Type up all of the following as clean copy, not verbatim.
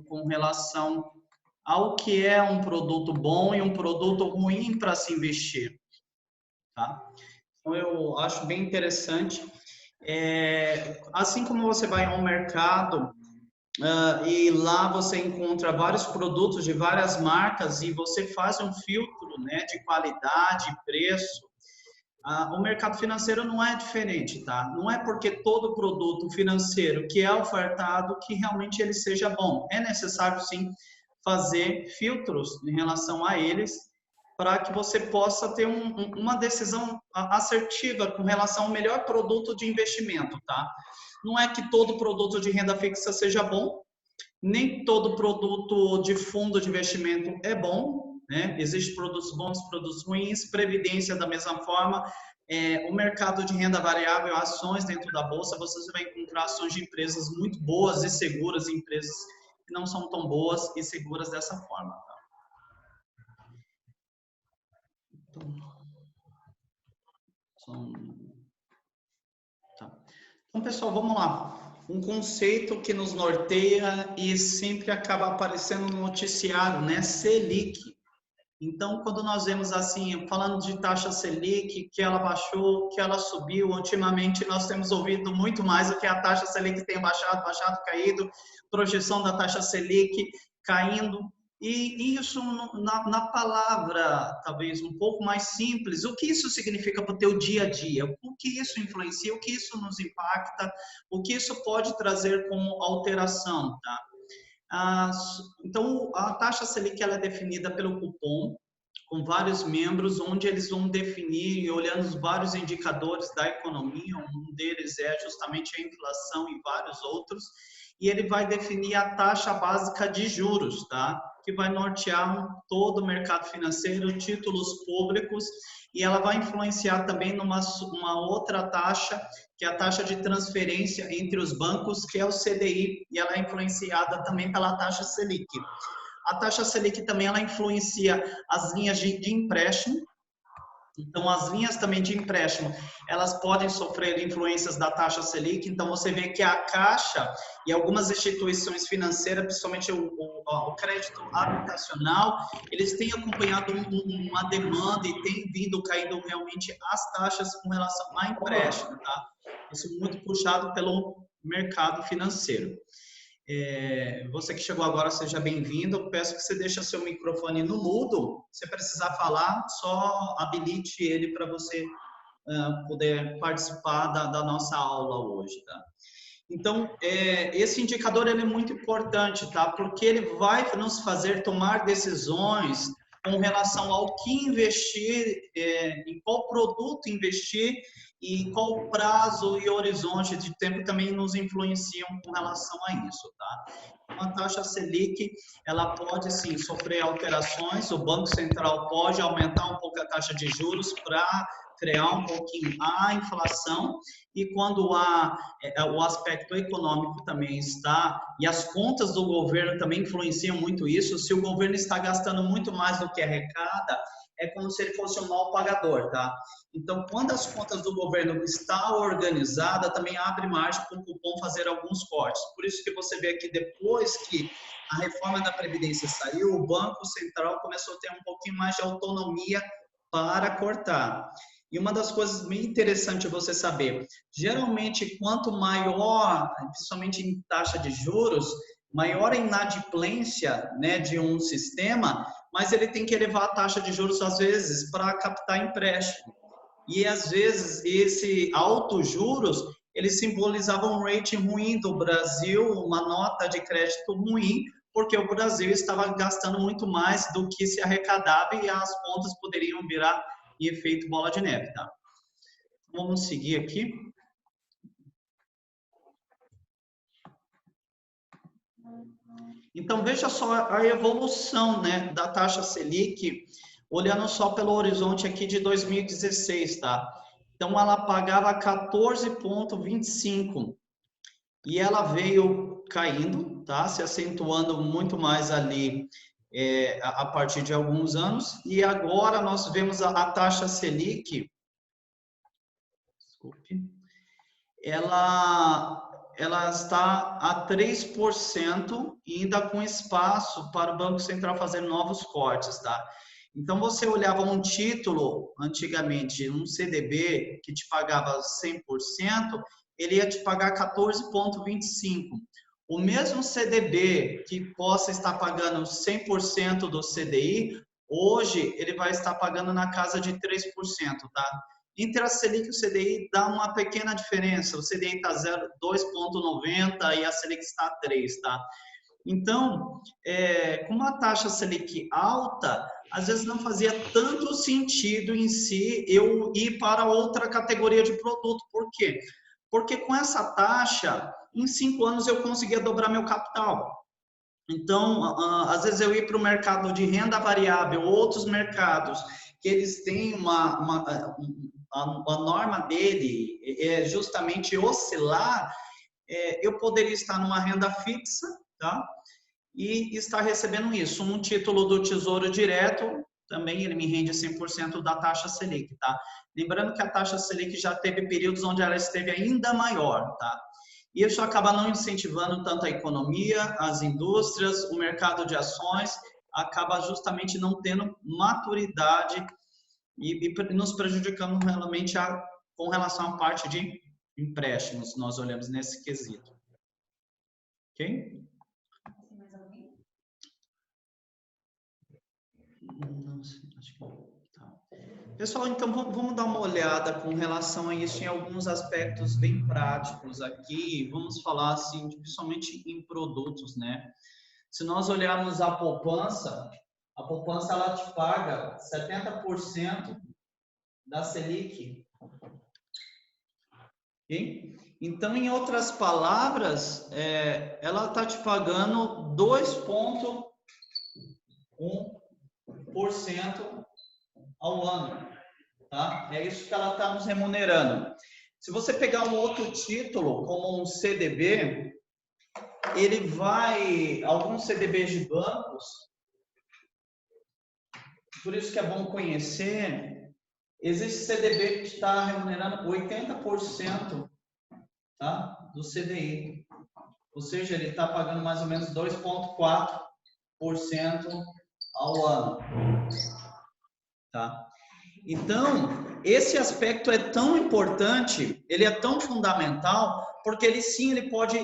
com relação ao que é um produto bom e um produto ruim para se investir, tá? Então, eu acho bem interessante. Assim como você vai ao mercado e lá você encontra vários produtos de várias marcas e você faz um filtro, né, de qualidade, preço, o mercado financeiro não é diferente, tá? Não é porque todo produto financeiro que é ofertado que realmente ele seja bom. É necessário, sim, fazer filtros em relação a eles para que você possa ter uma decisão assertiva com relação ao melhor produto de investimento, tá? Não é que todo produto de renda fixa seja bom, nem todo produto de fundo de investimento é bom, né? Existem produtos bons, produtos ruins, previdência da mesma forma. O mercado de renda variável, ações dentro da bolsa, você vai encontrar ações de empresas muito boas e seguras, e empresas que não são tão boas e seguras dessa forma. Tá? Então, pessoal, vamos lá. Um conceito que nos norteia e sempre acaba aparecendo no noticiário, né? Selic. Então, quando nós vemos assim, falando de taxa Selic, que ela baixou, que ela subiu, ultimamente nós temos ouvido muito mais do que a taxa Selic tem baixado, caído, projeção da taxa Selic caindo. E isso na palavra, talvez um pouco mais simples, o que isso significa para o teu dia a dia? O que isso influencia? O que isso nos impacta? O que isso pode trazer como alteração? Tá? Então, a taxa Selic ela é definida pelo cupom, com vários membros, onde eles vão definir, olhando os vários indicadores da economia, um deles é justamente a inflação e vários outros, e ele vai definir a taxa básica de juros, tá? Que vai nortear todo o mercado financeiro, títulos públicos, e ela vai influenciar também numa outra taxa, que é a taxa de transferência entre os bancos, que é o CDI, e ela é influenciada também pela taxa Selic. A taxa Selic também ela influencia as linhas de empréstimo. Então, as linhas também de empréstimo, elas podem sofrer influências da taxa Selic. Então, você vê que a Caixa e algumas instituições financeiras, principalmente o crédito habitacional, eles têm acompanhado uma demanda e têm vindo caindo realmente as taxas com relação a empréstimo, tá? Isso muito puxado pelo mercado financeiro. Você que chegou agora, seja bem-vindo. Peço que você deixe seu microfone no mudo. Se precisar falar, só habilite ele para você poder participar da nossa aula hoje, tá? Então, esse indicador ele é muito importante, tá? Porque ele vai nos fazer tomar decisões com relação ao que investir, em qual produto investir e qual prazo e horizonte de tempo também nos influenciam com relação a isso, tá? A taxa Selic, ela pode sim sofrer alterações, o Banco Central pode aumentar um pouco a taxa de juros para frear um pouquinho a inflação, e quando o aspecto econômico também está, e as contas do governo também influenciam muito isso. Se o governo está gastando muito mais do que arrecada, é como se ele fosse um mau pagador, tá? Então, quando as contas do governo estão organizadas, também abre margem para o cupom fazer alguns cortes. Por isso que você vê aqui, depois que a reforma da Previdência saiu, o Banco Central começou a ter um pouquinho mais de autonomia para cortar. E uma das coisas bem interessantes é você saber, geralmente, quanto maior, principalmente em taxa de juros, maior a inadimplência, né, de um sistema, mas ele tem que elevar a taxa de juros, às vezes, para captar empréstimo. E, às vezes, esse altos juros, eles simbolizavam um rating ruim do Brasil, uma nota de crédito ruim, porque o Brasil estava gastando muito mais do que se arrecadava e as contas poderiam virar em efeito bola de neve, tá? Vamos seguir aqui. Então, veja só a evolução, né, da taxa Selic, olhando só pelo horizonte aqui de 2016, tá? Então, ela pagava 14,25 e ela veio caindo, tá? Se acentuando muito mais ali a partir de alguns anos. E agora nós vemos a taxa Selic, desculpe, ela ela está a 3% e ainda com espaço para o Banco Central fazer novos cortes, tá? Então, você olhava um título, antigamente, um CDB, que te pagava 100%, ele ia te pagar 14,25%. O mesmo CDB que possa estar pagando 100% do CDI, hoje ele vai estar pagando na casa de 3%, tá? Entre a Selic e o CDI dá uma pequena diferença. O CDI está 2,90 e a Selic está a 3, tá? Então, com uma taxa Selic alta, às vezes não fazia tanto sentido em si eu ir para outra categoria de produto. Por quê? Porque com essa taxa, em 5 anos eu conseguia dobrar meu capital. Então, às vezes eu ir para o mercado de renda variável, outros mercados, que eles têm a norma dele é justamente oscilar, eu poderia estar numa renda fixa, tá? E estar recebendo isso. Um título do Tesouro Direto, também ele me rende 100% da taxa Selic, tá? Lembrando que a taxa Selic já teve períodos onde ela esteve ainda maior, tá? E isso acaba não incentivando tanto a economia, as indústrias, o mercado de ações, acaba justamente não tendo maturidade e nos prejudicando realmente com relação à parte de empréstimos, nós olhamos nesse quesito. Ok? Acho que tá. Pessoal, então vamos dar uma olhada com relação a isso em alguns aspectos bem práticos aqui. Vamos falar assim, principalmente em produtos, né? Se nós olharmos a poupança ela te paga 70% da Selic. Okay? Então, em outras palavras, ela está te pagando 2,1% ao ano. Tá? É isso que ela está nos remunerando. Se você pegar um outro título, como um CDB, ele vai, alguns CDBs de bancos, por isso que é bom conhecer, existe CDB que está remunerando 80%, tá? Do CDI. Ou seja, ele está pagando mais ou menos 2,4% ao ano. Tá? Então, esse aspecto é tão importante, ele é tão fundamental, porque ele sim, ele pode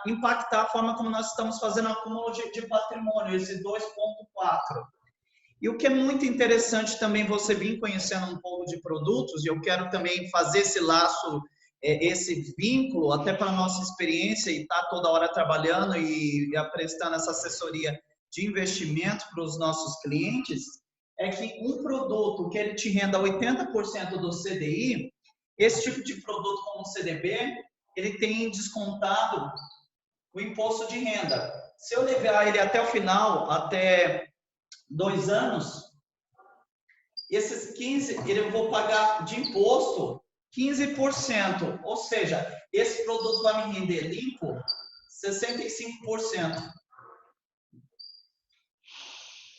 impactar a forma como nós estamos fazendo o acúmulo de patrimônio, esse 2,4. E o que é muito interessante também você vir conhecendo um pouco de produtos, e eu quero também fazer esse laço, esse vínculo, até para a nossa experiência, e estar toda hora trabalhando e prestando essa assessoria de investimento para os nossos clientes, é que um produto que ele te renda 80% do CDI, esse tipo de produto como o CDB, ele tem descontado o imposto de renda. Se eu levar ele até o final, até 2 anos, esses 15, eu vou pagar de imposto 15%, ou seja, esse produto vai me render limpo 65%.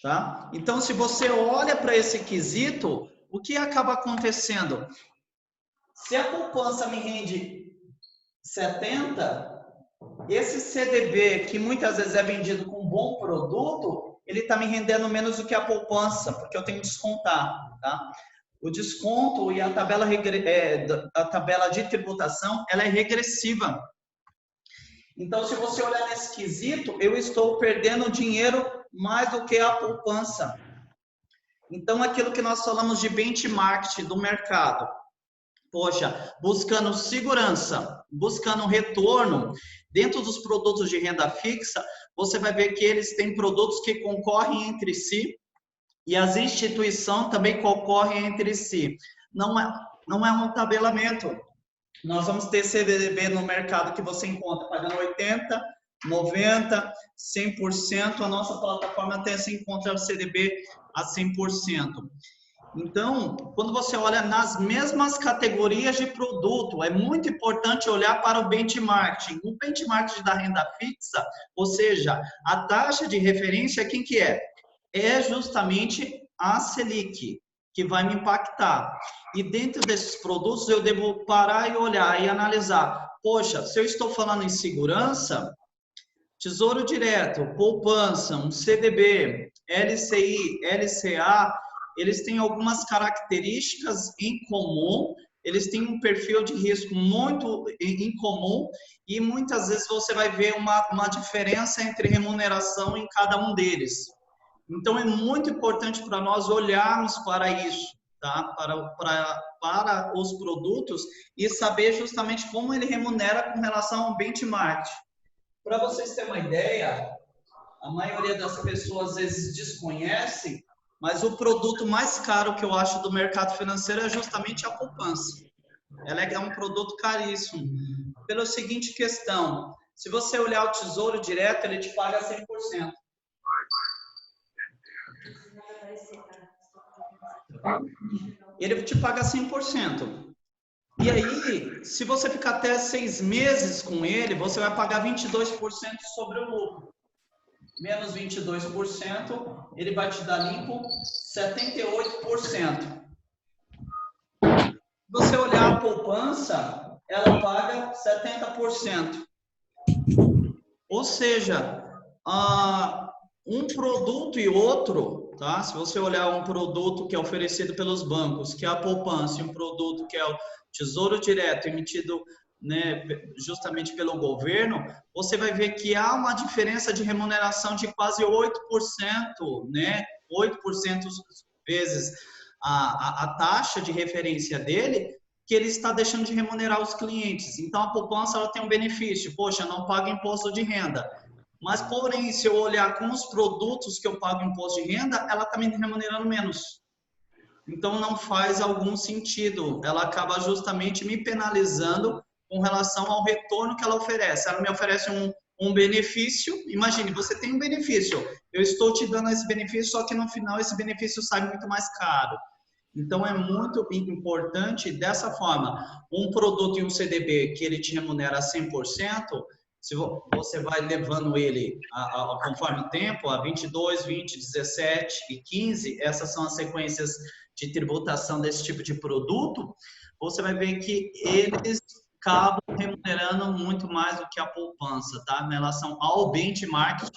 Tá? Então, se você olha para esse quesito, o que acaba acontecendo? Se a poupança me rende 70, esse CDB, que muitas vezes é vendido com um bom produto, ele está me rendendo menos do que a poupança, porque eu tenho que descontar. Tá? O desconto e a tabela de tributação, ela é regressiva. Então, se você olhar nesse quesito, eu estou perdendo dinheiro mais do que a poupança. Então, aquilo que nós falamos de benchmark do mercado, poxa, buscando segurança, buscando retorno, dentro dos produtos de renda fixa, você vai ver que eles têm produtos que concorrem entre si e as instituições também concorrem entre si. Não é um tabelamento. Nós vamos ter CDB no mercado que você encontra pagando 80%, 90%, 100%. A nossa plataforma até se encontra CDB a 100%. Então, quando você olha nas mesmas categorias de produto, é muito importante olhar para o benchmark. O benchmark da renda fixa, ou seja, a taxa de referência, quem que é? É justamente a Selic. que vai me impactar. E dentro desses produtos eu devo parar e olhar e analisar. Poxa, se eu estou falando em segurança, Tesouro Direto, poupança, um CDB, LCI, LCA, eles têm algumas características em comum, eles têm um perfil de risco muito em comum e muitas vezes você vai ver uma diferença entre remuneração em cada um deles. Então, é muito importante para nós olharmos para isso, tá? Para os produtos e saber justamente como ele remunera com relação ao benchmark. Para vocês terem uma ideia, a maioria das pessoas às vezes desconhece, mas o produto mais caro que eu acho do mercado financeiro é justamente a poupança. Ela é um produto caríssimo. Pela seguinte questão, se você olhar o Tesouro Direto, ele te paga 100%. Ele te paga 100%. E aí, se você ficar até 6 meses com ele, você vai pagar 22% sobre o lucro. Menos 22%, ele vai te dar limpo 78%. Se você olhar a poupança, ela paga 70%. Ou seja, um produto e outro, tá? Se você olhar um produto que é oferecido pelos bancos, que é a poupança, e um produto que é o Tesouro Direto emitido, né, justamente pelo governo, você vai ver que há uma diferença de remuneração de quase 8%, né? 8% vezes a taxa de referência dele, que ele está deixando de remunerar os clientes. Então, a poupança ela tem um benefício. Poxa, não paga imposto de renda. Mas, porém, se eu olhar com os produtos que eu pago imposto de renda, ela está me remunerando menos. Então, não faz algum sentido. Ela acaba justamente me penalizando com relação ao retorno que ela oferece. Ela me oferece um benefício. Imagine, você tem um benefício. Eu estou te dando esse benefício, só que no final esse benefício sai muito mais caro. Então, é muito importante dessa forma. Um produto e um CDB que ele te remunera 100%, se você vai levando ele conforme o tempo, a 22, 20, 17 e 15, essas são as sequências de tributação desse tipo de produto, você vai ver que eles acabam remunerando muito mais do que a poupança, tá? Em relação ao benchmark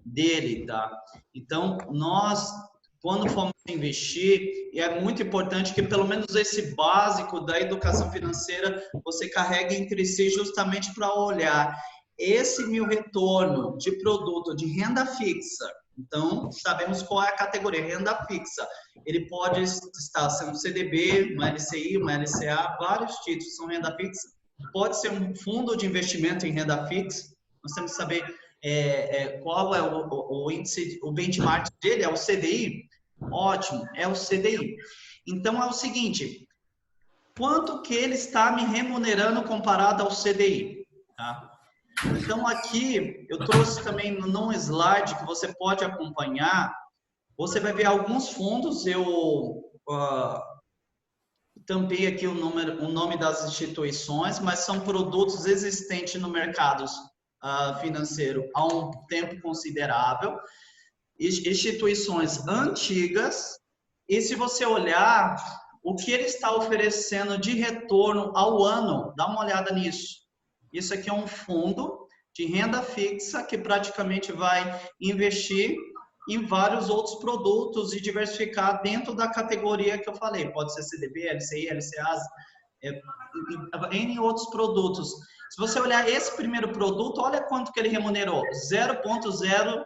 dele, tá? Então, nós, quando formos investir, é muito importante que pelo menos esse básico da educação financeira você carregue entre si justamente para olhar esse meu retorno de produto de renda fixa. Então, sabemos qual é a categoria, renda fixa. Ele pode estar sendo um CDB, uma LCI, uma LCA, vários títulos são renda fixa. Pode ser um fundo de investimento em renda fixa. Nós temos que saber qual é o índice, o benchmark dele, é o CDI? Ótimo, é o CDI. Então, é o seguinte, quanto que ele está me remunerando comparado ao CDI? Tá? Então, aqui, eu trouxe também num slide que você pode acompanhar, você vai ver alguns fundos, eu tampei aqui o nome das instituições, mas são produtos existentes no mercado financeiro há um tempo considerável, instituições antigas, e se você olhar o que ele está oferecendo de retorno ao ano, dá uma olhada nisso. Isso aqui é um fundo de renda fixa que praticamente vai investir em vários outros produtos e diversificar dentro da categoria que eu falei. Pode ser CDB, LCI, LCAs, N outros produtos. Se você olhar esse primeiro produto, olha quanto que ele remunerou, 0,07%.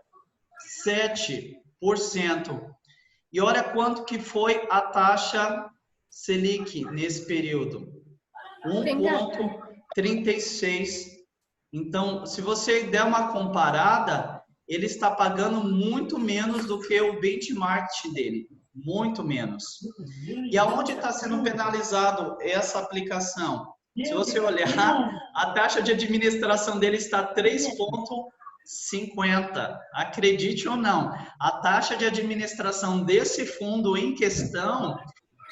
E olha quanto que foi a taxa Selic nesse período, 1,36%. Então, se você der uma comparada, ele está pagando muito menos do que o benchmark dele, muito menos. E aonde está sendo penalizado essa aplicação? Se você olhar, a taxa de administração dele está 3,50. Acredite ou não, a taxa de administração desse fundo em questão,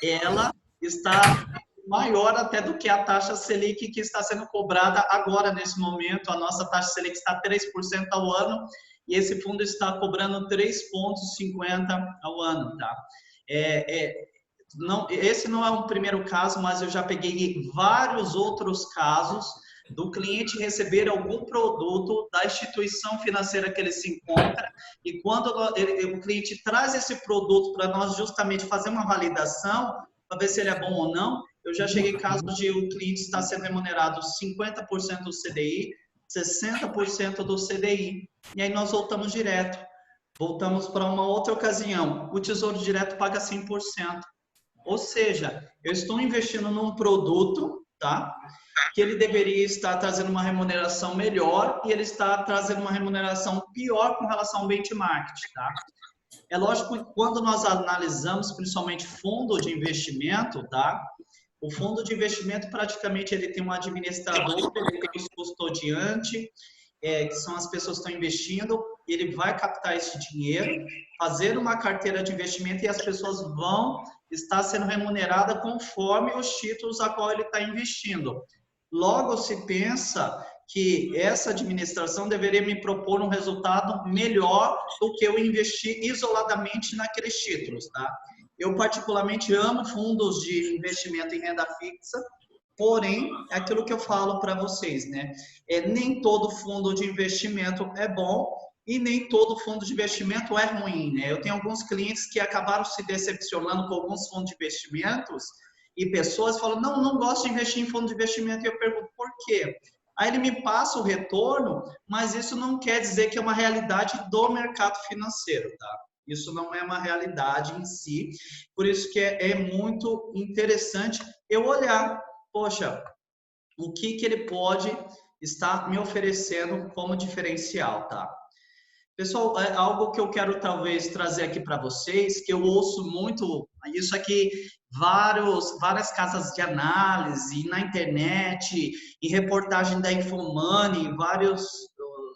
ela está maior até do que a taxa Selic que está sendo cobrada agora, nesse momento. A nossa taxa Selic está 3% ao ano e esse fundo está cobrando 3,50 ao ano, tá? não, esse não é o primeiro caso, mas eu já peguei vários outros casos do cliente receber algum produto da instituição financeira que ele se encontra, e quando o cliente traz esse produto para nós justamente fazer uma validação, para ver se ele é bom ou não, eu já cheguei em casos de o cliente estar sendo remunerado 50% do CDI, 60% do CDI, e aí nós voltamos direto. Voltamos para uma outra ocasião, o Tesouro Direto paga 100%. Ou seja, eu estou investindo num produto, tá? Que ele deveria estar trazendo uma remuneração melhor e ele está trazendo uma remuneração pior com relação ao benchmark, tá? É lógico que quando nós analisamos principalmente fundo de investimento, tá? O fundo de investimento praticamente ele tem um administrador, ele tem os custodiantes, que são as pessoas que estão investindo, ele vai captar esse dinheiro, fazer uma carteira de investimento e as pessoas vão estar sendo remuneradas conforme os títulos a qual ele está investindo. Logo se pensa que essa administração deveria me propor um resultado melhor do que eu investir isoladamente naqueles títulos, tá? Eu particularmente amo fundos de investimento em renda fixa, porém, é aquilo que eu falo para vocês, né? Nem todo fundo de investimento é bom e nem todo fundo de investimento é ruim, né? Eu tenho alguns clientes que acabaram se decepcionando com alguns fundos de investimentos e pessoas falam, não gosto de investir em fundo de investimento. E eu pergunto, por quê? Aí ele me passa o retorno, mas isso não quer dizer que é uma realidade do mercado financeiro, tá? Isso não é uma realidade em si, por isso que é muito interessante eu olhar, poxa, o que ele pode estar me oferecendo como diferencial, tá? Pessoal, é algo que eu quero talvez trazer aqui para vocês, que eu ouço muito, isso aqui, várias casas de análise, na internet, em reportagem da Infomoney, vários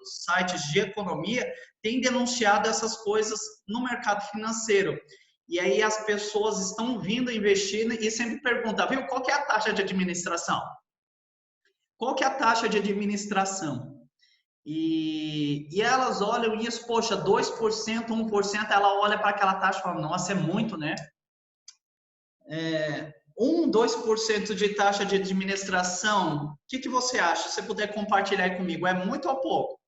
sites de economia, têm denunciado essas coisas no mercado financeiro. E aí as pessoas estão vindo investindo e sempre perguntam, viu, qual que é a taxa de administração? Qual que é a taxa de administração? E elas olham isso, poxa, 2%, 1%, ela olha para aquela taxa e fala, nossa, é muito, né? 2% de taxa de administração, o que você acha? Se você puder compartilhar aí comigo, é muito ou pouco?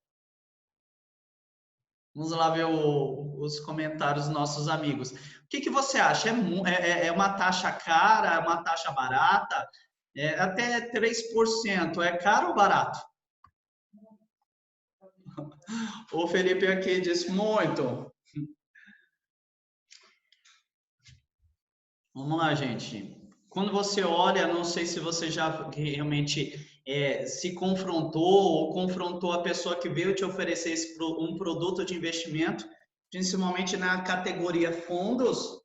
Vamos lá ver os comentários dos nossos amigos. O que você acha? É uma taxa cara? É uma taxa barata? Até 3%. É caro ou barato? O Felipe aqui disse muito. Vamos lá, gente. Quando você olha, não sei se você já realmente se confrontou ou confrontou a pessoa que veio te oferecer um produto de investimento, principalmente na categoria fundos,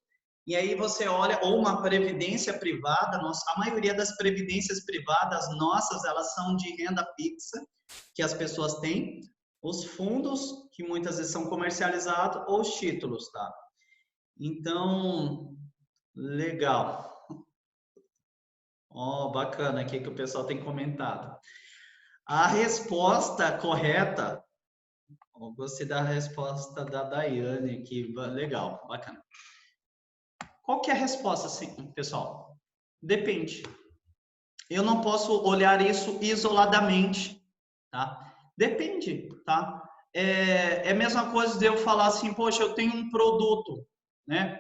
e aí você olha, ou uma previdência privada, a maioria das previdências privadas nossas, elas são de renda fixa, que as pessoas têm, os fundos, que muitas vezes são comercializados, ou os títulos, tá? Então, legal. Bacana aqui que o pessoal tem comentado. A resposta correta, gostei da resposta da Daiane aqui, legal, bacana. Qual que é a resposta, sim, pessoal? Depende. Eu não posso olhar isso isoladamente, tá? Depende, tá? É a mesma coisa de eu falar assim, poxa, eu tenho um produto, né?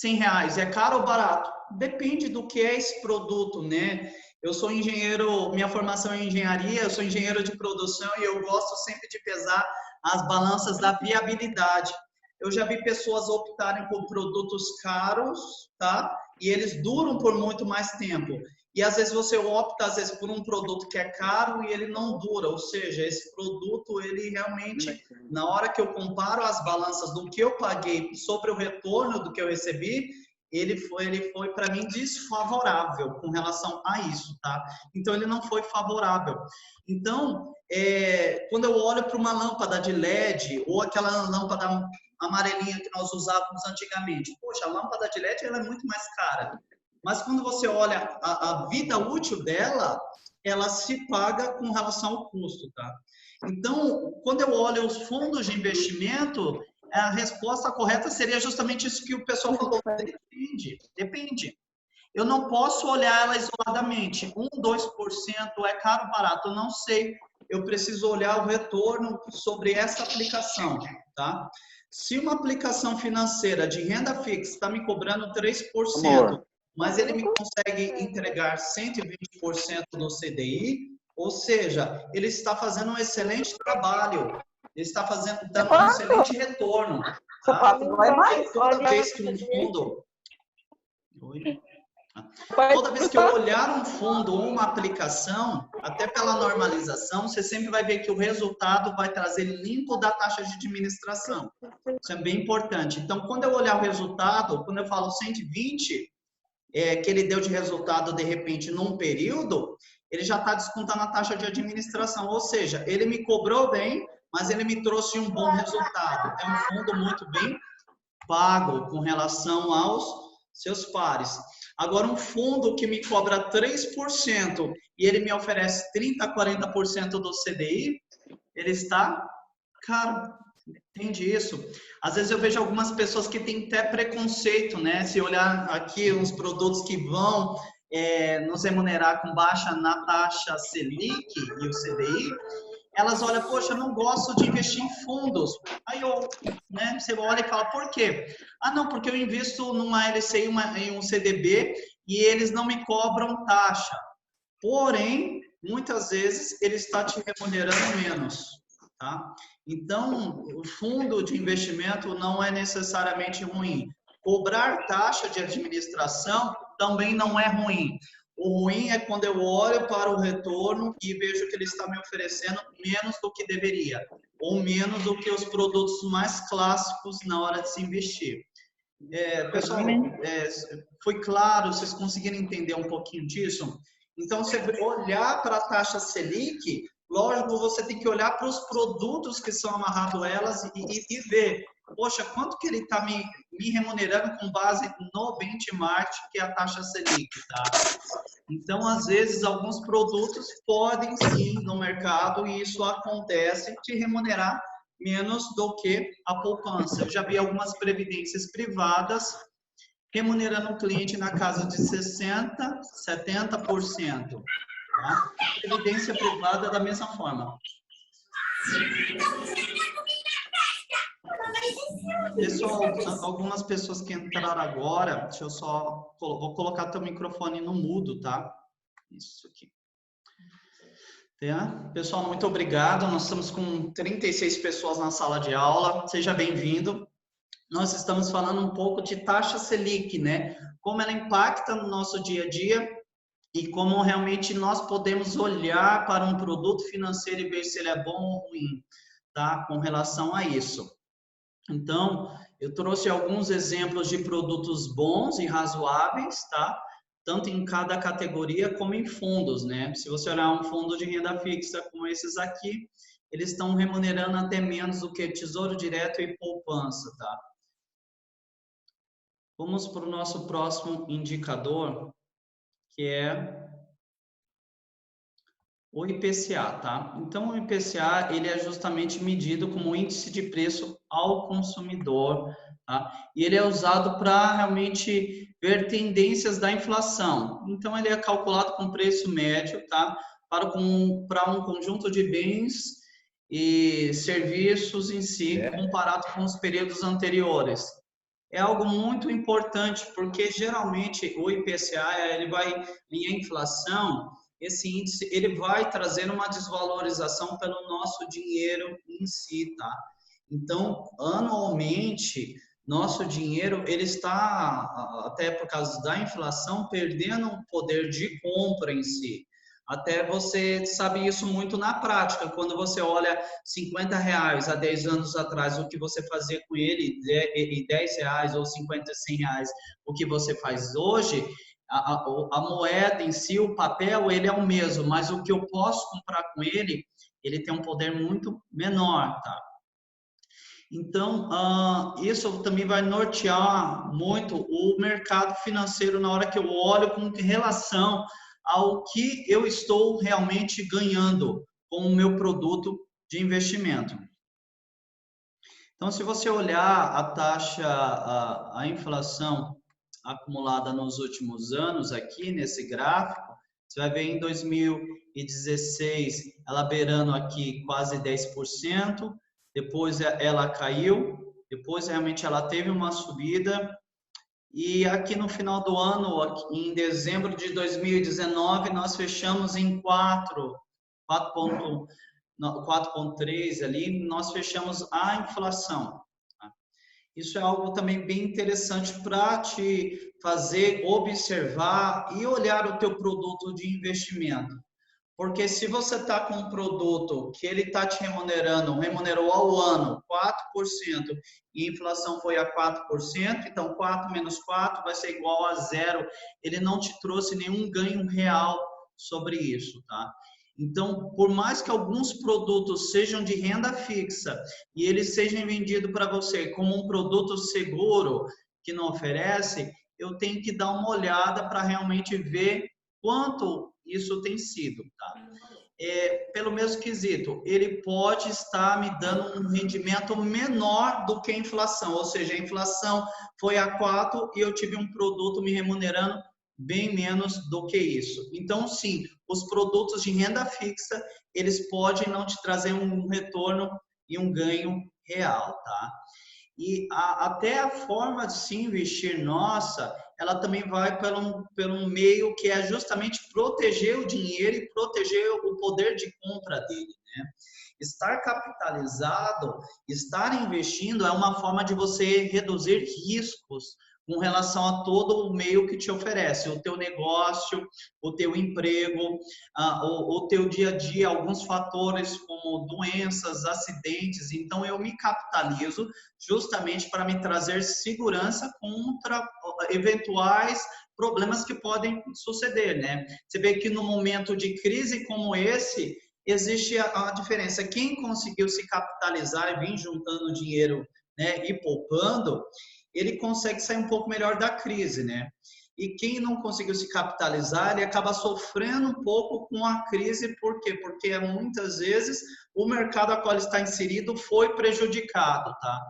R$100, é caro ou barato? Depende do que é esse produto, né? Eu sou engenheiro, minha formação é em engenharia, eu sou engenheiro de produção e eu gosto sempre de pesar as balanças da viabilidade. Eu já vi pessoas optarem por produtos caros, tá? E eles duram por muito mais tempo. E às vezes você opta, às vezes, por um produto que é caro e ele não dura. Ou seja, esse produto, ele realmente, na hora que eu comparo as balanças do que eu paguei sobre o retorno do que eu recebi, ele foi para mim desfavorável com relação a isso, tá? Então ele não foi favorável. Então, quando eu olho para uma lâmpada de LED ou aquela lâmpada amarelinha que nós usávamos antigamente, poxa, a lâmpada de LED ela é muito mais cara. Mas quando você olha a vida útil dela, ela se paga com relação ao custo, tá? Então, quando eu olho os fundos de investimento, a resposta correta seria justamente isso que o pessoal falou. Depende. Eu não posso olhar ela isoladamente. 1, 2% é caro ou barato? Eu não sei. Eu preciso olhar o retorno sobre essa aplicação, tá? Se uma aplicação financeira de renda fixa está me cobrando 3%, mas ele me consegue entregar 120% do CDI, ou seja, ele está fazendo um excelente trabalho, ele está dando um excelente retorno. Tá? Toda vez que um fundo... Toda vez que eu olhar um fundo ou uma aplicação, até pela normalização, você sempre vai ver que o resultado vai trazer limpo da taxa de administração. Isso é bem importante. Então, quando eu olhar o resultado, quando eu falo 120, que ele deu de resultado, de repente, num período, ele já está descontando a taxa de administração. Ou seja, ele me cobrou bem, mas ele me trouxe um bom resultado. É um fundo muito bem pago com relação aos seus pares. Agora, um fundo que me cobra 3% e ele me oferece 30%, 40% do CDI, ele está caro. Entende isso? Às vezes eu vejo algumas pessoas que têm até preconceito, né? Se olhar aqui uns produtos que vão nos remunerar com baixa na taxa Selic e o CDI, elas olham, poxa, eu não gosto de investir em fundos. Aí você olha e fala, por quê? Ah, não, porque eu invisto numa LCI em um CDB e eles não me cobram taxa. Porém, muitas vezes ele está te remunerando menos, tá? Então, o fundo de investimento não é necessariamente ruim. Cobrar taxa de administração também não é ruim. O ruim é quando eu olho para o retorno e vejo que ele está me oferecendo menos do que deveria, ou menos do que os produtos mais clássicos na hora de se investir. Pessoal, foi claro? Vocês conseguiram entender um pouquinho disso? Então, você olhar para a taxa Selic, lógico, você tem que olhar para os produtos que são amarrados a elas e ver, poxa, quanto que ele está me remunerando com base no benchmark, que é a taxa Selic, tá? Então, às vezes, alguns produtos podem sim no mercado, e isso acontece, te remunerar menos do que a poupança. Eu já vi algumas previdências privadas remunerando o cliente na casa de 60%, 70%. Tá? Previdência privada da mesma forma. Pessoal, algumas pessoas que entraram agora, deixa eu só, vou colocar teu microfone no mudo, tá? Isso aqui. Tá? Pessoal, muito obrigado. Nós estamos com 36 pessoas na sala de aula. Seja bem-vindo. Nós estamos falando um pouco de taxa Selic, né? Como ela impacta no nosso dia a dia e como realmente nós podemos olhar para um produto financeiro e ver se ele é bom ou ruim, tá? Com relação a isso. Então, eu trouxe alguns exemplos de produtos bons e razoáveis, tá? Tanto em cada categoria como em fundos, né? Se você olhar um fundo de renda fixa como esses aqui, eles estão remunerando até menos do que Tesouro Direto e poupança, tá? Vamos para o nosso próximo indicador, que é o IPCA, tá? Então, o IPCA, ele é justamente medido como índice de preço ao consumidor, tá? E ele é usado para realmente ver tendências da inflação. Então, ele é calculado com preço médio, tá? Para um conjunto de bens e serviços em si, comparado com os períodos anteriores. É algo muito importante, porque geralmente o IPCA, ele vai, e a inflação, esse índice, ele vai trazer uma desvalorização pelo nosso dinheiro em si, tá? Então, anualmente, nosso dinheiro, ele está, até por causa da inflação, perdendo o poder de compra em si. Até você sabe isso muito na prática, quando você olha R$50 há 10 anos atrás, o que você fazia com ele, e R$10 ou 50, R$100, o que você faz hoje, a moeda em si, o papel, ele é o mesmo, mas o que eu posso comprar com ele, ele tem um poder muito menor, tá? Então, isso também vai nortear muito o mercado financeiro na hora que eu olho com relação ao que eu estou realmente ganhando com o meu produto de investimento. Então, se você olhar a taxa, a inflação acumulada nos últimos anos aqui nesse gráfico, você vai ver em 2016 ela beirando aqui quase 10%, depois ela caiu, depois realmente ela teve uma subida e aqui no final do ano, aqui em dezembro de 2019, nós fechamos em 4,3 ali, nós fechamos a inflação. Tá? Isso é algo também bem interessante para te fazer observar e olhar o teu produto de investimento. Porque se você está com um produto que ele está te remunerou ao ano 4% e a inflação foi a 4%, então 4 menos 4 vai ser igual a zero. Ele não te trouxe nenhum ganho real sobre isso, tá? Então, por mais que alguns produtos sejam de renda fixa e eles sejam vendidos para você como um produto seguro que não oferece, eu tenho que dar uma olhada para realmente ver quanto isso tem sido, tá? Pelo mesmo quesito, ele pode estar me dando um rendimento menor do que a inflação, ou seja, a inflação foi a 4 e eu tive um produto me remunerando bem menos do que isso. Então, sim, os produtos de renda fixa, eles podem não te trazer um retorno e um ganho real, tá? E até a forma de se investir nossa, ela também vai pelo meio que é justamente proteger o dinheiro e proteger o poder de compra dele, né? Estar capitalizado, estar investindo é uma forma de você reduzir riscos com relação a todo o meio que te oferece, o teu negócio, o teu emprego, o teu dia a dia, alguns fatores como doenças, acidentes. Então, eu me capitalizo justamente para me trazer segurança contra eventuais problemas que podem suceder, né? Você vê que no momento de crise como esse, existe a diferença. Quem conseguiu se capitalizar e vir juntando dinheiro, né, e poupando, ele consegue sair um pouco melhor da crise, né? E quem não conseguiu se capitalizar, ele acaba sofrendo um pouco com a crise. Por quê? Porque muitas vezes o mercado a qual ele está inserido foi prejudicado, tá?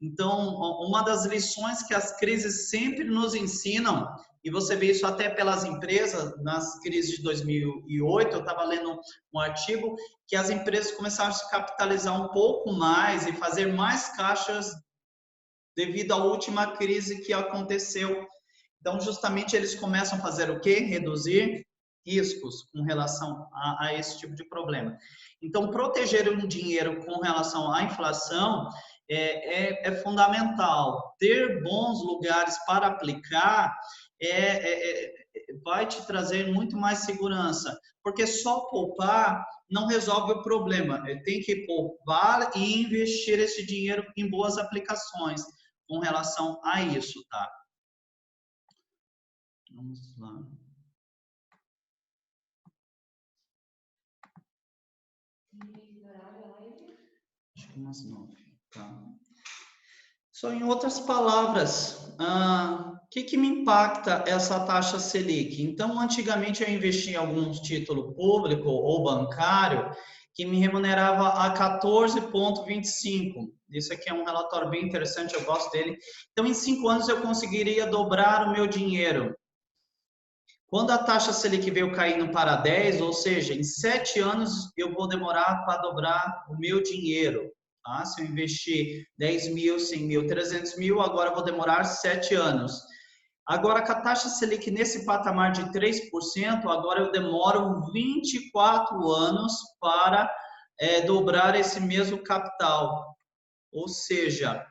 Então, uma das lições que as crises sempre nos ensinam, e você vê isso até pelas empresas, nas crises de 2008, eu estava lendo um artigo que as empresas começaram a se capitalizar um pouco mais e fazer mais caixas devido à última crise que aconteceu. Então, justamente, eles começam a fazer o quê? Reduzir riscos com relação a esse tipo de problema. Então, proteger um dinheiro com relação à inflação é fundamental. Ter bons lugares para aplicar vai te trazer muito mais segurança, porque só poupar não resolve o problema. Tem que poupar e investir esse dinheiro em boas aplicações com relação a isso, tá? Vamos lá. Acho que umas 9, tá? Só em outras palavras, o que me impacta essa taxa Selic? Então, antigamente eu investi em algum título público ou bancário que me remunerava a 14,25. Isso aqui é um relatório bem interessante, eu gosto dele. Então, em 5 anos eu conseguiria dobrar o meu dinheiro. Quando a taxa Selic veio caindo para 10, ou seja, em 7 anos eu vou demorar para dobrar o meu dinheiro. Tá? Se eu investir 10 mil, 100 mil, 300 mil, agora eu vou demorar 7 anos. Agora, com a taxa Selic nesse patamar de 3%, agora eu demoro 24 anos para dobrar esse mesmo capital. Ou seja,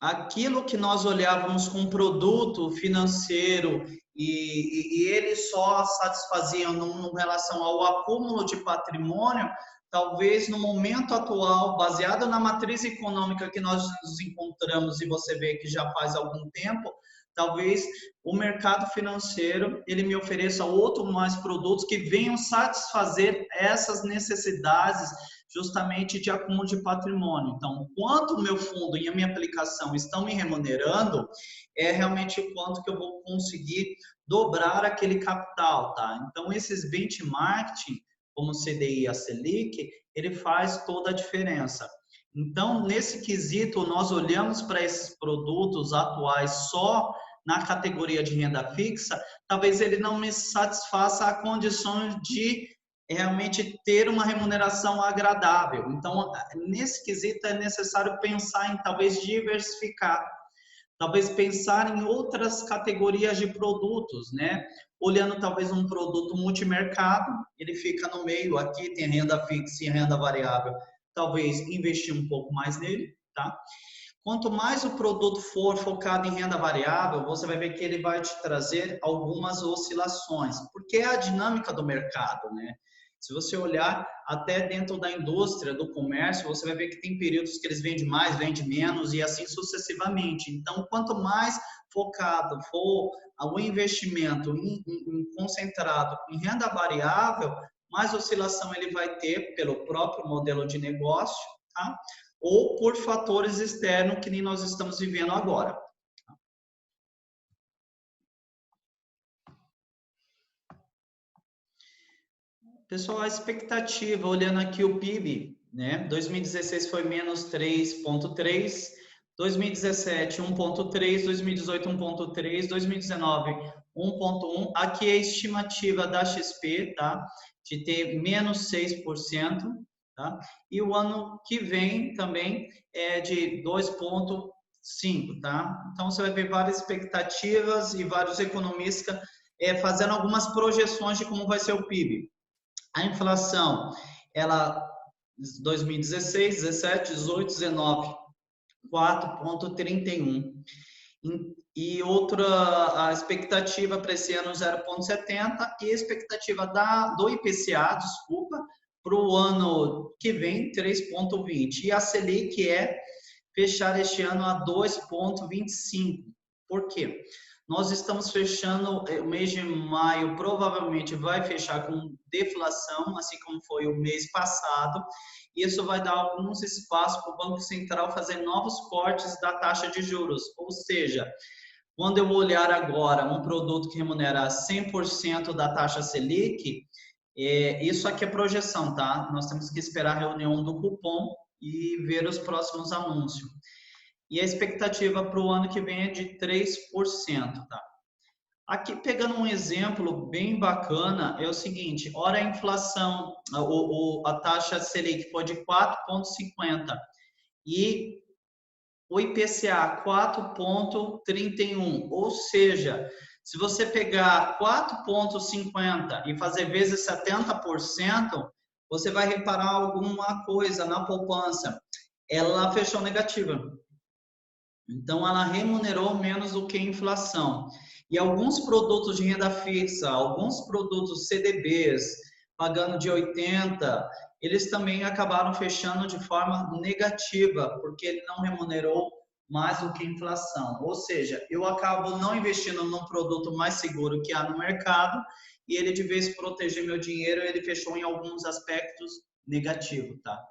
aquilo que nós olhávamos com produto financeiro e eles só satisfaziam em relação ao acúmulo de patrimônio, talvez no momento atual, baseado na matriz econômica que nós nos encontramos e você vê que já faz algum tempo, talvez o mercado financeiro ele me ofereça outros mais produtos que venham satisfazer essas necessidades justamente de acúmulo de patrimônio. Então, quanto o meu fundo e a minha aplicação estão me remunerando, é realmente o quanto que eu vou conseguir dobrar aquele capital, tá? Então, esses benchmarking, como o CDI e a Selic, ele faz toda a diferença. Então, nesse quesito, nós olhamos para esses produtos atuais só na categoria de renda fixa, talvez ele não me satisfaça a condição de realmente ter uma remuneração agradável. Então, nesse quesito, é necessário pensar em talvez diversificar, talvez pensar em outras categorias de produtos, né? Olhando talvez um produto multimercado, ele fica no meio, aqui tem renda fixa e renda variável, talvez investir um pouco mais nele, tá? Quanto mais o produto for focado em renda variável, você vai ver que ele vai te trazer algumas oscilações, porque é a dinâmica do mercado, né? Se você olhar até dentro da indústria, do comércio, você vai ver que tem períodos que eles vendem mais, vendem menos e assim sucessivamente. Então, quanto mais focado for o investimento concentrado em renda variável, mais oscilação ele vai ter pelo próprio modelo de negócio, tá? Ou por fatores externos que nem nós estamos vivendo agora. Pessoal, a expectativa, olhando aqui o PIB, né? 2016 foi menos 3,3, 2017 1,3, 2018 1,3, 2019 1,1. Aqui é a estimativa da XP, tá? De ter menos 6%, tá? E o ano que vem também é de 2,5, tá? Então você vai ver várias expectativas e vários economistas fazendo algumas projeções de como vai ser o PIB. A inflação, ela 2016, 17, 18, 19, 4,31. E outra, a expectativa para esse ano 0,70 e a expectativa do IPCA, desculpa, para o ano que vem 3,20. E a Selic é fechar este ano a 2,25. Por quê? Nós estamos fechando o mês de maio, provavelmente vai fechar com deflação, assim como foi o mês passado. Isso vai dar alguns espaços para o Banco Central fazer novos cortes da taxa de juros. Ou seja, quando eu olhar agora um produto que remunera 100% da taxa Selic, isso aqui é projeção, tá? Nós temos que esperar a reunião do cupom e ver os próximos anúncios. E a expectativa para o ano que vem é de 3%, tá? Aqui, pegando um exemplo bem bacana, é o seguinte, ora a inflação, a taxa Selic foi de 4,50 e o IPCA 4,31, ou seja, se você pegar 4,50 e fazer vezes 70%, você vai reparar alguma coisa na poupança. Ela fechou negativa. Então, ela remunerou menos do que a inflação. E alguns produtos de renda fixa, alguns produtos CDBs, pagando de 80, eles também acabaram fechando de forma negativa, porque ele não remunerou mais do que a inflação. Ou seja, eu acabo não investindo num produto mais seguro que há no mercado e ele, de vez de proteger meu dinheiro, ele fechou em alguns aspectos negativos, tá?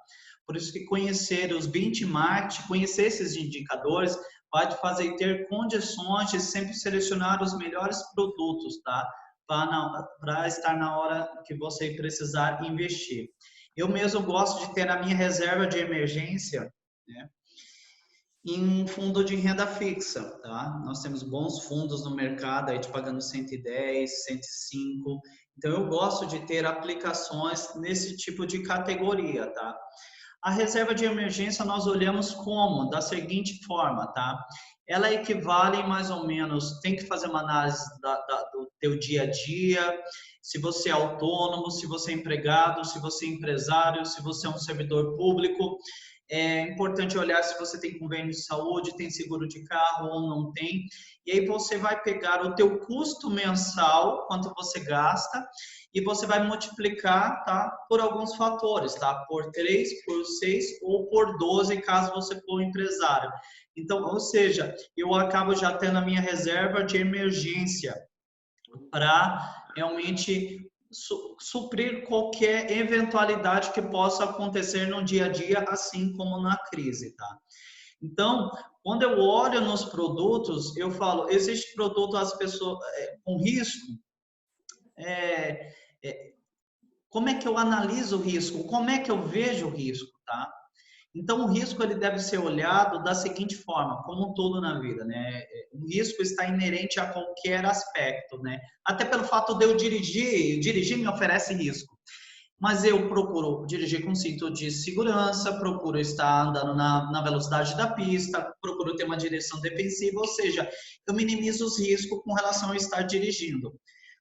Por isso que conhecer os benchmarks, conhecer esses indicadores, vai te fazer ter condições de sempre selecionar os melhores produtos, tá? Para estar na hora que você precisar investir. Eu mesmo gosto de ter a minha reserva de emergência, né, em um fundo de renda fixa, tá? Nós temos bons fundos no mercado, aí te pagando 110, 105. Então, eu gosto de ter aplicações nesse tipo de categoria, tá? A reserva de emergência nós olhamos como? Da seguinte forma, tá? Ela equivale mais ou menos, tem que fazer uma análise do teu dia a dia, se você é autônomo, se você é empregado, se você é empresário, se você é um servidor público. É importante olhar se você tem convênio de saúde, tem seguro de carro ou não tem. E aí você vai pegar o teu custo mensal, quanto você gasta, e você vai multiplicar, tá, por alguns fatores, tá? Por 3, por 6 ou por 12, caso você for um empresário. Então, ou seja, eu acabo já tendo a minha reserva de emergência para realmente suprir qualquer eventualidade que possa acontecer no dia a dia, assim como na crise, tá? Então, quando eu olho nos produtos, eu falo, existe produto as pessoas com risco? Como é que eu analiso o risco? Como é que eu vejo o risco, tá? Então, o risco ele deve ser olhado da seguinte forma, como tudo na vida, né? O risco está inerente a qualquer aspecto, né? Até pelo fato de eu dirigir me oferece risco. Mas eu procuro dirigir com cinto de segurança, procuro estar andando na velocidade da pista, procuro ter uma direção defensiva, ou seja, eu minimizo os riscos com relação a estar dirigindo.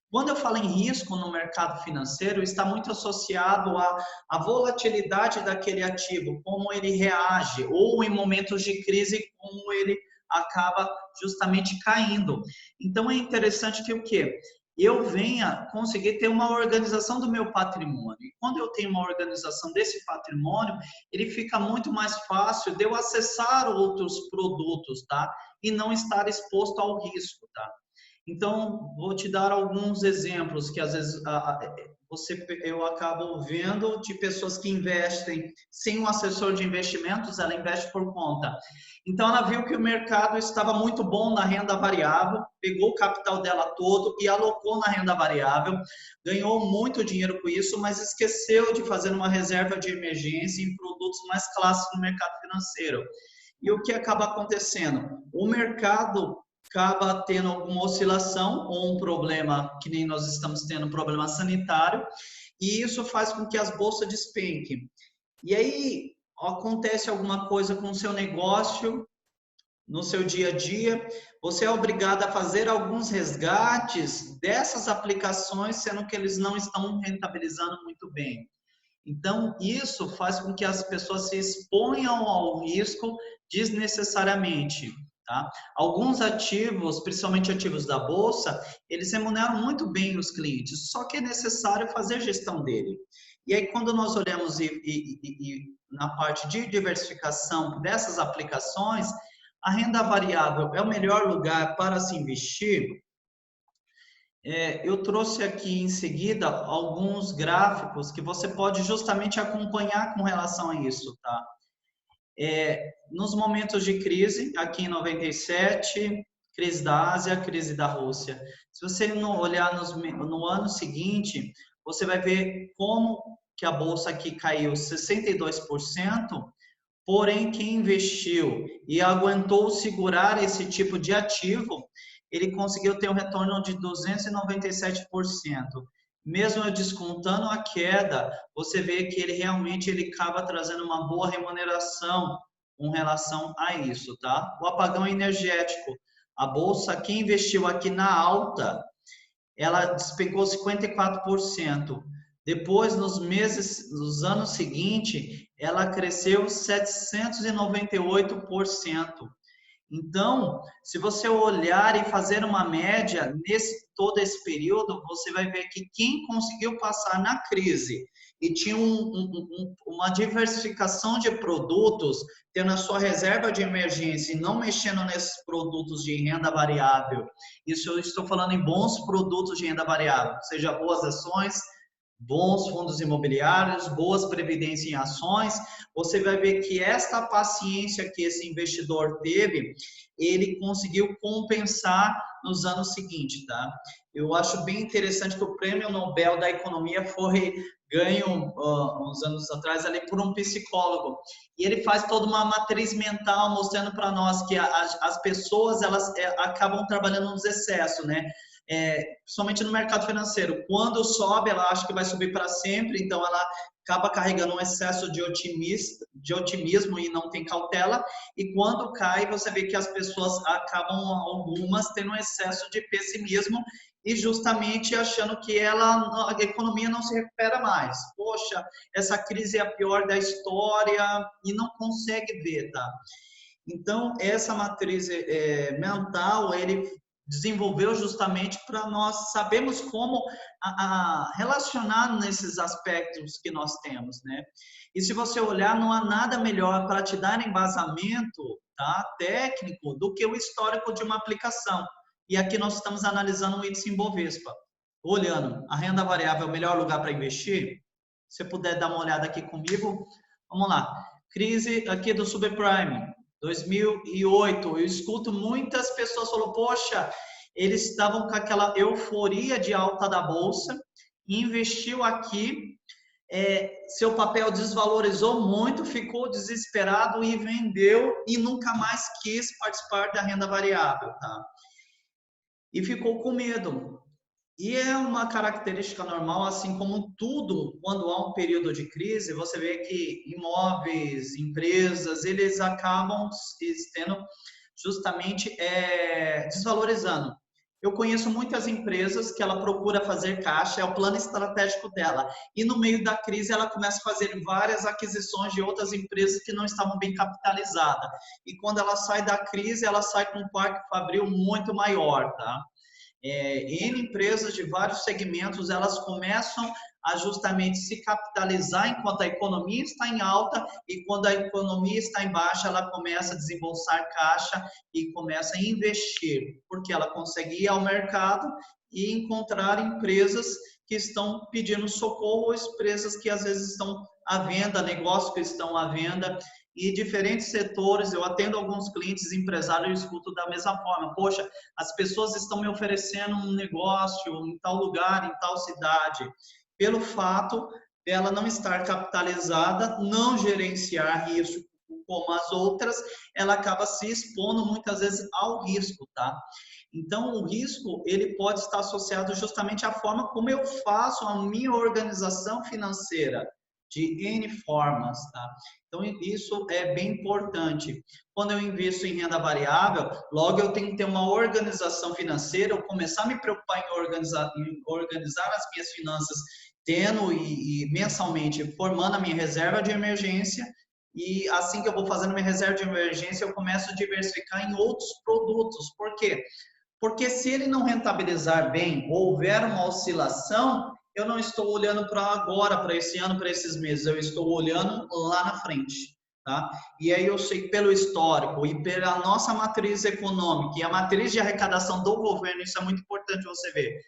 Quando eu falo em risco no mercado financeiro, está muito associado à volatilidade daquele ativo, como ele reage, ou em momentos de crise, como ele acaba justamente caindo. Então, é interessante que o quê? Eu venha conseguir ter uma organização do meu patrimônio. E quando eu tenho uma organização desse patrimônio, ele fica muito mais fácil de eu acessar outros produtos, tá? E não estar exposto ao risco, tá? Então, vou te dar alguns exemplos que às vezes eu acabo vendo de pessoas que investem sem um assessor de investimentos, ela investe por conta. Então, ela viu que o mercado estava muito bom na renda variável, pegou o capital dela todo e alocou na renda variável, ganhou muito dinheiro com isso, mas esqueceu de fazer uma reserva de emergência em produtos mais clássicos no mercado financeiro. E o que acaba acontecendo? O mercado acaba tendo alguma oscilação ou um problema, que nem nós estamos tendo, um problema sanitário, e isso faz com que as bolsas despenquem. E aí acontece alguma coisa com o seu negócio, no seu dia a dia, você é obrigado a fazer alguns resgates dessas aplicações, sendo que eles não estão rentabilizando muito bem. Então, isso faz com que as pessoas se exponham ao risco desnecessariamente. Tá? Alguns ativos, principalmente ativos da bolsa, eles remuneram muito bem os clientes, só que é necessário fazer gestão dele. E aí, quando nós olhamos na parte de diversificação dessas aplicações, a renda variável é o melhor lugar para se investir. Eu trouxe aqui em seguida alguns gráficos que você pode justamente acompanhar com relação a isso, tá? Nos momentos de crise, aqui em 97, crise da Ásia, crise da Rússia. Se você não olhar no ano seguinte, você vai ver como que a bolsa aqui caiu 62%, porém quem investiu e aguentou segurar esse tipo de ativo, ele conseguiu ter um retorno de 297%. Mesmo eu descontando a queda, você vê que ele realmente acaba trazendo uma boa remuneração com relação a isso, tá? O apagão energético. A bolsa, quem investiu aqui na alta, ela despencou 54%. Depois, nos anos seguintes, ela cresceu 798%. Então, se você olhar e fazer uma média nesse todo esse período, você vai ver que quem conseguiu passar na crise e tinha uma diversificação de produtos, tendo a sua reserva de emergência e não mexendo nesses produtos de renda variável, isso eu estou falando em bons produtos de renda variável, seja boas ações, bons fundos imobiliários, boas previdências em ações, você vai ver que esta paciência que esse investidor teve, ele conseguiu compensar nos anos seguintes, tá? Eu acho bem interessante que o Prêmio Nobel da Economia foi ganho uns anos atrás ali por um psicólogo, e ele faz toda uma matriz mental mostrando para nós que as pessoas elas acabam trabalhando nos excessos, né? Principalmente no mercado financeiro. Quando sobe, ela acha que vai subir para sempre, então ela acaba carregando um excesso de otimismo e não tem cautela. E quando cai, você vê que as pessoas acabam, algumas, tendo um excesso de pessimismo e justamente achando que a economia não se recupera mais. Poxa, essa crise é a pior da história e não consegue ver, tá? Então, essa matriz mental, ele desenvolveu justamente para nós sabermos como relacionar nesses aspectos que nós temos, né? E se você olhar, não há nada melhor para te dar embasamento, tá, técnico do que o histórico de uma aplicação. E aqui nós estamos analisando o índice Ibovespa. Olhando, a renda variável é o melhor lugar para investir? Se você puder dar uma olhada aqui comigo, vamos lá. Crise aqui do subprime, 2008, eu escuto muitas pessoas falando, poxa, eles estavam com aquela euforia de alta da bolsa, investiu aqui seu papel desvalorizou muito, ficou desesperado e vendeu e nunca mais quis participar da renda variável, tá? E ficou com medo. E é uma característica normal, assim como tudo, quando há um período de crise, você vê que imóveis, empresas, eles acabam tendo justamente desvalorizando. Eu conheço muitas empresas que ela procura fazer caixa, é o plano estratégico dela. E no meio da crise ela começa a fazer várias aquisições de outras empresas que não estavam bem capitalizadas. E quando ela sai da crise, ela sai com um parque fabril muito maior, tá? N empresas de vários segmentos, elas começam a justamente se capitalizar enquanto a economia está em alta e quando a economia está em baixa, ela começa a desembolsar caixa e começa a investir, porque ela consegue ir ao mercado e encontrar empresas que estão pedindo socorro ou empresas que às vezes estão à venda, negócios que estão à venda e diferentes setores. Eu atendo alguns clientes empresários e escuto da mesma forma. Poxa, as pessoas estão me oferecendo um negócio em tal lugar, em tal cidade. Pelo fato dela não estar capitalizada, não gerenciar risco como as outras, ela acaba se expondo muitas vezes ao risco, tá? Então, o risco, ele pode estar associado justamente à forma como eu faço a minha organização financeira, de N formas, tá? Então, isso é bem importante. Quando eu invisto em renda variável, logo eu tenho que ter uma organização financeira, eu começar a me preocupar em organizar as minhas finanças, tendo e mensalmente formando a minha reserva de emergência, e assim que eu vou fazendo minha reserva de emergência, eu começo a diversificar em outros produtos. Por quê? Porque se ele não rentabilizar bem, ou houver uma oscilação, eu não estou olhando para agora, para esse ano, para esses meses, eu estou olhando lá na frente, tá? E aí eu sei que pelo histórico e pela nossa matriz econômica e a matriz de arrecadação do governo, isso é muito importante você ver.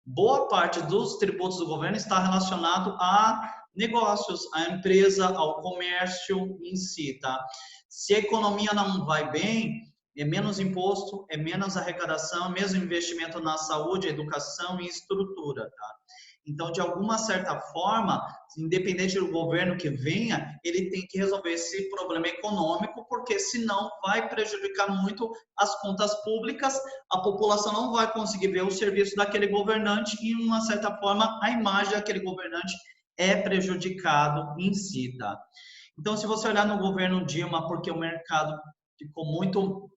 Boa parte dos tributos do governo está relacionado a negócios, à empresa, ao comércio em si, tá? Se a economia não vai bem, é menos imposto, é menos arrecadação, é menos investimento na saúde, educação e estrutura, tá? Então, de alguma certa forma, independente do governo que venha, ele tem que resolver esse problema econômico, porque senão vai prejudicar muito as contas públicas, a população não vai conseguir ver o serviço daquele governante e, de uma certa forma, a imagem daquele governante é prejudicado em si, tá? Então, se você olhar no governo Dilma, porque o mercado ficou muito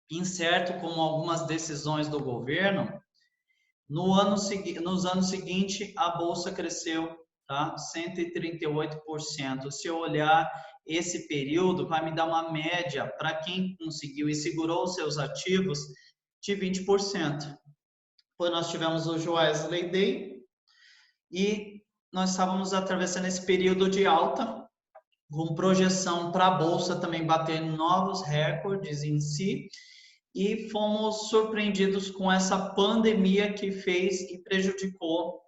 incerto com algumas decisões do governo, nos anos seguintes a bolsa cresceu, tá? 138%. Se eu olhar esse período, vai me dar uma média para quem conseguiu e segurou os seus ativos de 20%. Depois nós tivemos o Joesley Day e nós estávamos atravessando esse período de alta, com projeção para a bolsa também bater novos recordes em si, e fomos surpreendidos com essa pandemia que fez e prejudicou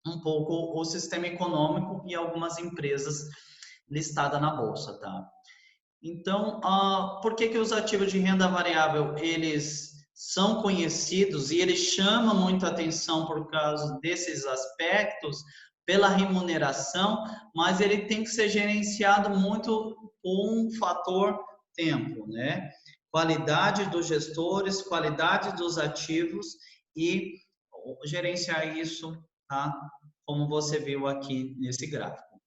um pouco o sistema econômico e algumas empresas listadas na bolsa, tá? Então, por que os ativos de renda variável, eles são conhecidos e eles chamam muita atenção por causa desses aspectos, pela remuneração, mas ele tem que ser gerenciado muito com um fator tempo, né? Qualidade dos gestores, qualidade dos ativos e gerenciar isso, tá? Como você viu aqui nesse gráfico.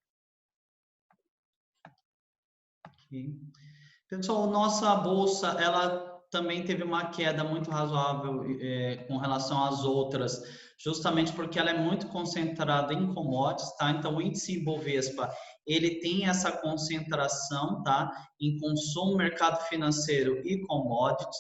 Aqui. Pessoal, nossa bolsa, ela também teve uma queda muito razoável com relação às outras, justamente porque ela é muito concentrada em commodities, tá? Então, o índice Ibovespa, ele tem essa concentração, tá? Em consumo, mercado financeiro e commodities.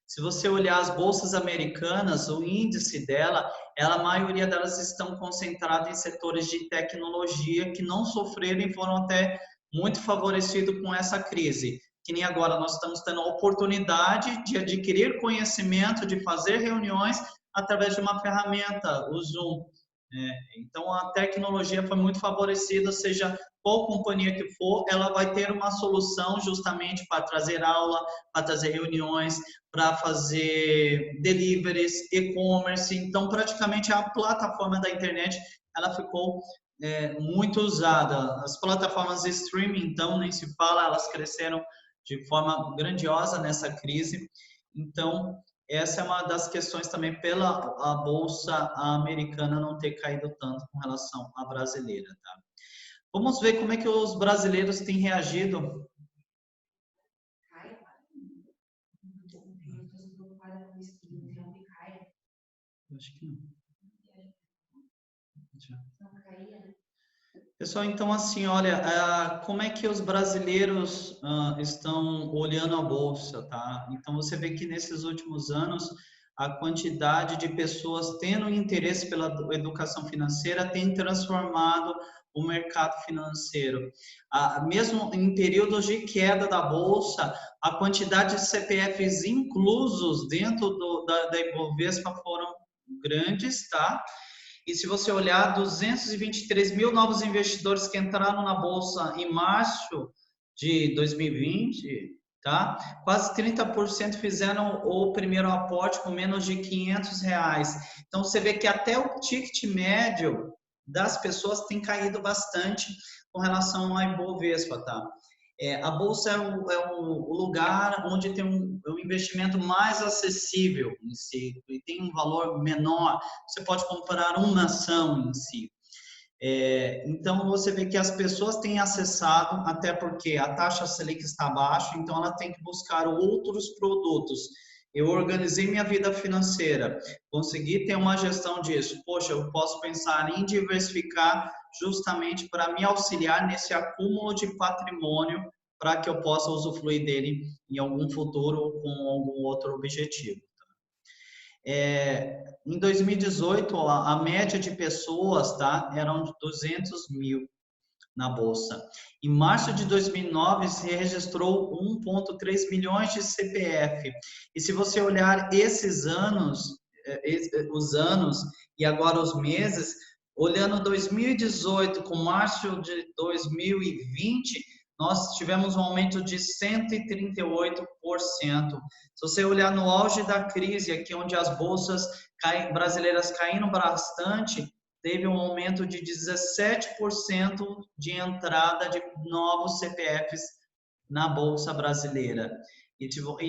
Se você olhar as bolsas americanas, o índice dela, a maioria delas estão concentradas em setores de tecnologia que não sofreram e foram até muito favorecidos com essa crise. Que nem agora nós estamos tendo a oportunidade de adquirir conhecimento, de fazer reuniões através de uma ferramenta, o Zoom. Então, a tecnologia foi muito favorecida, seja qual companhia que for, ela vai ter uma solução justamente para trazer aula, para trazer reuniões, para fazer deliveries, e-commerce. Então, praticamente a plataforma da internet, ela ficou muito usada. As plataformas de streaming, então, nem se fala, elas cresceram de forma grandiosa nessa crise. Então, essa é uma das questões também pela a bolsa americana não ter caído tanto com relação à brasileira, tá? Vamos ver como é que os brasileiros têm reagido. Acho que não. Pessoal, então assim, olha, como é que os brasileiros estão olhando a bolsa, tá? Então você vê que nesses últimos anos a quantidade de pessoas tendo interesse pela educação financeira tem transformado o mercado financeiro. Mesmo em períodos de queda da bolsa, a quantidade de CPFs inclusos dentro da Ibovespa foram grandes, tá? E se você olhar, 223 mil novos investidores que entraram na Bolsa em março de 2020, tá? Quase 30% fizeram o primeiro aporte com menos de R$500. Então, você vê que até o ticket médio das pessoas tem caído bastante com relação à Ibovespa, tá? A bolsa é o lugar onde tem um investimento mais acessível em si, e tem um valor menor. Você pode comprar uma ação em si. Então, você vê que as pessoas têm acessado, até porque a taxa Selic está baixa, então ela tem que buscar outros produtos. Eu organizei minha vida financeira, consegui ter uma gestão disso. Poxa, eu posso pensar em diversificar justamente para me auxiliar nesse acúmulo de patrimônio para que eu possa usufruir dele em algum futuro com algum outro objetivo. Em 2018, a média de pessoas, tá, eram de 200 mil na Bolsa. Em março de 2009, se registrou 1,3 milhões de CPF. E se você olhar esses anos, os anos e agora os meses, olhando 2018 com março de 2020, nós tivemos um aumento de 138%. Se você olhar no auge da crise, aqui onde as bolsas brasileiras caíram bastante, teve um aumento de 17% de entrada de novos CPFs na Bolsa Brasileira. E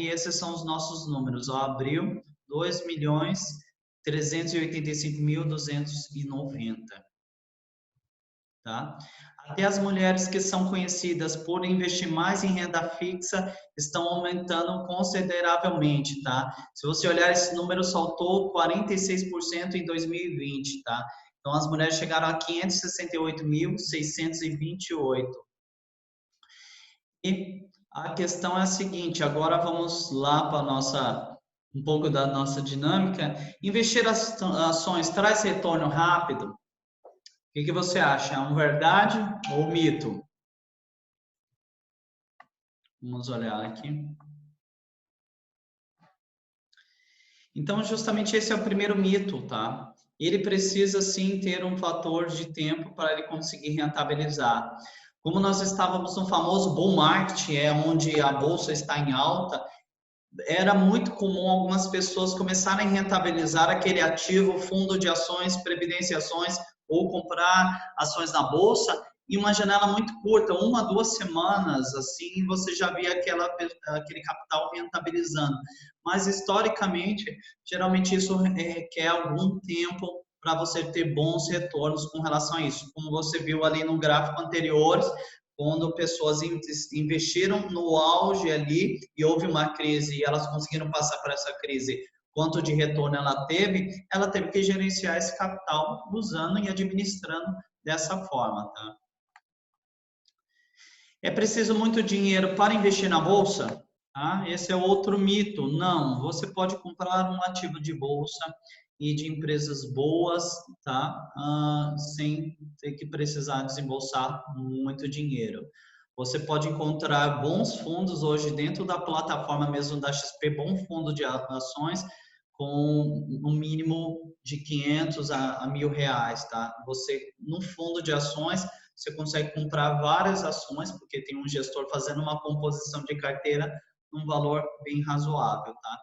esses são os nossos números. Abril, 2.385.290. Tá? Até as mulheres que são conhecidas por investir mais em renda fixa estão aumentando consideravelmente, tá? Se você olhar, esse número saltou 46% em 2020, tá? Então, as mulheres chegaram a 568.628. E a questão é a seguinte, agora vamos lá para um pouco da nossa dinâmica. Investir as ações traz retorno rápido? O que você acha? É uma verdade ou mito? Vamos olhar aqui. Então, justamente esse é o primeiro mito, tá? Ele precisa, sim, ter um fator de tempo para ele conseguir rentabilizar. Como nós estávamos no famoso bull market, onde a bolsa está em alta, era muito comum algumas pessoas começarem a rentabilizar aquele ativo, fundo de ações, previdenciações, ou comprar ações na bolsa, em uma janela muito curta, 1 a 2 semanas, assim, você já via aquele capital rentabilizando. Mas, historicamente, geralmente isso requer algum tempo para você ter bons retornos com relação a isso. Como você viu ali no gráfico anterior, quando pessoas investiram no auge ali e houve uma crise e elas conseguiram passar por essa crise, quanto de retorno ela teve que gerenciar esse capital usando e administrando dessa forma, tá? É preciso muito dinheiro para investir na bolsa? Tá? Esse é outro mito. Não, você pode comprar um ativo de bolsa e de empresas boas, tá? Sem ter que precisar desembolsar muito dinheiro. Você pode encontrar bons fundos hoje dentro da plataforma mesmo da XP, bom fundo de ações com um mínimo de 500 a R$1.000, tá? Você, no fundo de ações, você consegue comprar várias ações, porque tem um gestor fazendo uma composição de carteira num valor bem razoável, tá?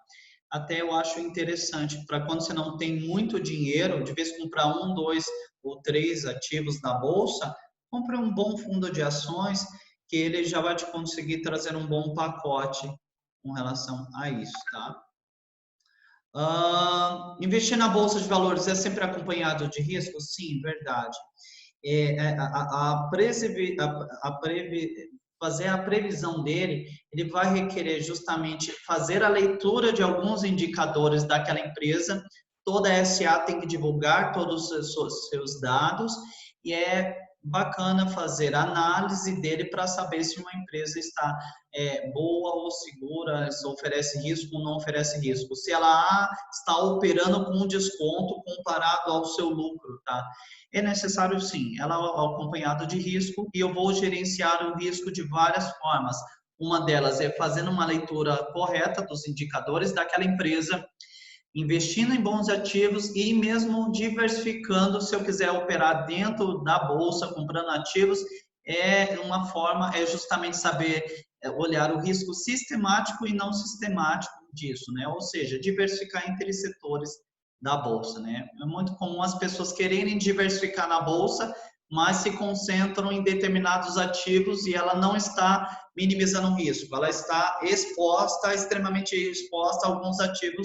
Até eu acho interessante, para quando você não tem muito dinheiro, de vez em comprar 1, 2 ou 3 ativos na bolsa, compre um bom fundo de ações que ele já vai te conseguir trazer um bom pacote com relação a isso, tá? Investir na bolsa de valores é sempre acompanhado de risco? Sim, verdade. Fazer a previsão dele, ele vai requerer justamente fazer a leitura de alguns indicadores daquela empresa. Toda SA tem que divulgar todos os seus dados e é bacana fazer a análise dele para saber se uma empresa está boa ou segura, se oferece risco ou não oferece risco. Se ela está operando com um desconto comparado ao seu lucro, tá? É necessário, sim, ela acompanhado de risco e eu vou gerenciar o risco de várias formas. Uma delas é fazendo uma leitura correta dos indicadores daquela empresa, investindo em bons ativos e mesmo diversificando, se eu quiser operar dentro da bolsa, comprando ativos, uma forma, justamente saber olhar o risco sistemático e não sistemático disso, né? Ou seja, diversificar entre setores da bolsa, né? É muito comum as pessoas quererem diversificar na bolsa, mas se concentram em determinados ativos e ela não está minimizando o risco, ela está exposta, extremamente exposta a alguns ativos